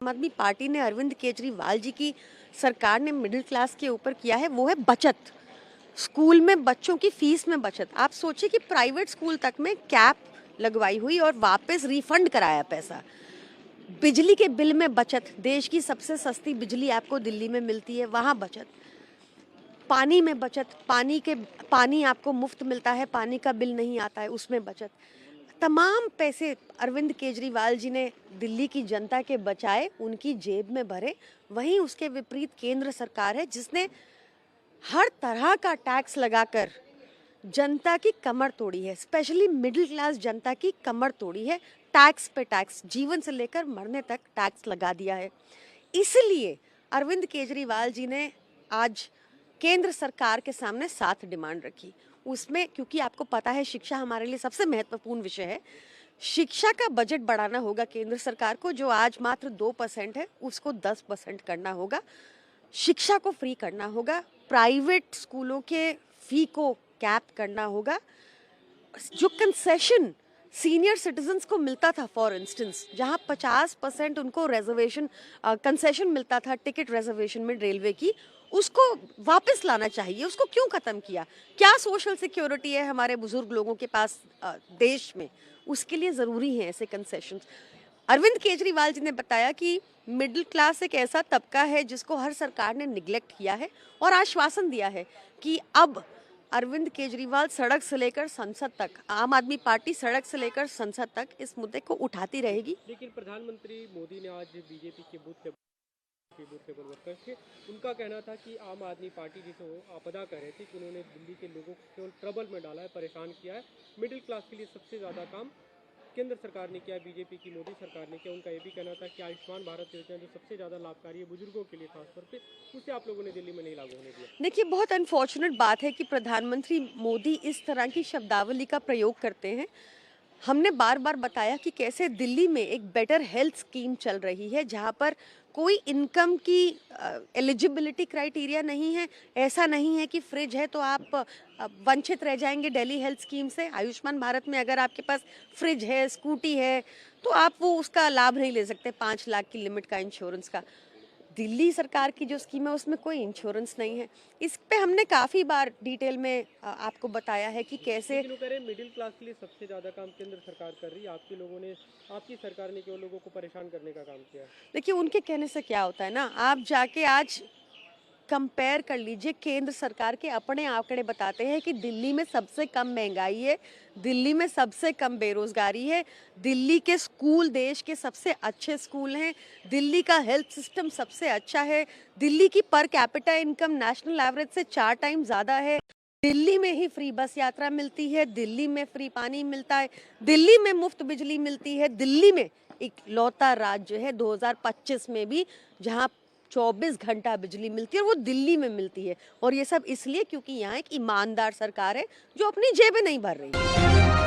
आम आदमी पार्टी ने अरविंद केजरीवाल जी की सरकार ने मिडिल क्लास के ऊपर किया है वो है बचत। स्कूल में बच्चों की फीस में बचत। आप सोचिए कि प्राइवेट स्कूल तक में कैप लगवाई हुई और वापस रिफंड कराया पैसा। बिजली के बिल में बचत। देश की सबसे सस्ती बिजली आपको दिल्ली में मिलती है, वहाँ बचत। पानी में बचत। पानी आपको मुफ्त मिलता है, पानी का बिल नहीं आता है, उसमें बचत। तमाम पैसे अरविंद केजरीवाल जी ने दिल्ली की जनता के बचाए, उनकी जेब में भरे। वहीं उसके विपरीत केंद्र सरकार है जिसने हर तरह का टैक्स लगाकर जनता की कमर तोड़ी है, स्पेशली मिडिल क्लास जनता की कमर तोड़ी है। टैक्स पे टैक्स, जीवन से लेकर मरने तक टैक्स लगा दिया है। इसलिए अरविंद केजरीवाल जी ने आज केंद्र सरकार के सामने 7 डिमांड रखी। उसमें क्योंकि आपको पता है शिक्षा हमारे लिए सबसे महत्वपूर्ण विषय है, शिक्षा का बजट बढ़ाना होगा केंद्र सरकार को, जो आज मात्र 2% है उसको 10% करना होगा। शिक्षा को फ्री करना होगा। प्राइवेट स्कूलों के फी को कैप करना होगा। जो कंसेशन सीनियर सिटीजन्स को मिलता था, फॉर इंस्टेंस जहां 50% उनको रिजर्वेशन कंसेशन मिलता था टिकट रिजर्वेशन में रेलवे की, उसको वापस लाना चाहिए। उसको क्यों खत्म किया? क्या सोशल सिक्योरिटी है हमारे बुजुर्ग लोगों के पास देश में? उसके लिए जरूरी है ऐसे कंसेशंस। अरविंद केजरीवाल जी ने बताया कि मिडिल क्लास एक ऐसा तबका है जिसको हर सरकार ने निगलेक्ट किया है और आश्वासन दिया है कि अब अरविंद केजरीवाल सड़क से लेकर संसद तक, आम आदमी पार्टी सड़क से लेकर संसद तक इस मुद्दे को उठाती रहेगी। लेकिन प्रधानमंत्री मोदी ने आज बीजेपी के बूथ लेवल वर्कर्स के उनका कहना था कि आम आदमी पार्टी जिसे वो आपदा कह रहे थे कि उन्होंने दिल्ली के लोगों को केवल ट्रबल में डाला है, परेशान किया है। मिडिल क्लास के लिए सबसे ज़्यादा काम केंद्र सरकार ने किया, बीजेपी की मोदी सरकार ने किया। उनका ये भी कहना था कि आयुष्मान भारत योजना जो सबसे ज़्यादा लाभकारी है बुजुर्गों के लिए खासतौर पे, उसे आप लोगों ने दिल्ली में नहीं लागू होने दिया। देखिए, बहुत अनफॉर्चुनेट बात है कि प्रधानमंत्री मोदी इस तरह की शब्दावली का प्रयोग करते हैं। हमने बार बार बताया कि कैसे दिल्ली में एक बेटर हेल्थ स्कीम चल रही है जहां पर कोई इनकम की एलिजिबिलिटी क्राइटेरिया नहीं है। ऐसा नहीं है कि फ्रिज है तो आप वंचित रह जाएंगे दिल्ली हेल्थ स्कीम से। आयुष्मान भारत में अगर आपके पास फ्रिज है, स्कूटी है, तो आप वो उसका लाभ नहीं ले सकते 5 लाख की लिमिट का इंश्योरेंस का। दिल्ली सरकार की जो स्कीम है उसमें कोई इंश्योरेंस नहीं है। इस पे हमने काफ़ी बार डिटेल में आपको बताया है कि कैसे मिडिल क्लास के लिए सबसे ज़्यादा काम केंद्र सरकार कर रही है, आपकी सरकार ने केवल लोगों को परेशान करने का काम किया है। देखिए, उनके कहने से क्या होता है ना, आप जाके आज कंपेयर कर लीजिए। केंद्र सरकार के अपने आंकड़े बताते हैं कि दिल्ली में सबसे कम महंगाई है, दिल्ली में सबसे कम बेरोजगारी है, दिल्ली के स्कूल देश के सबसे अच्छे स्कूल हैं, दिल्ली का हेल्थ सिस्टम सबसे अच्छा है, दिल्ली की per capita income national average से 4 टाइम ज़्यादा है, दिल्ली में ही फ्री बस यात्रा मिलती है, दिल्ली में फ्री पानी मिलता है, दिल्ली में मुफ्त बिजली मिलती है, दिल्ली में इकलौता राज्य है 2025 में भी जहां 24 घंटा बिजली मिलती है और वो दिल्ली में मिलती है। और ये सब इसलिए क्योंकि यहाँ एक ईमानदार सरकार है जो अपनी जेबें नहीं भर रही है।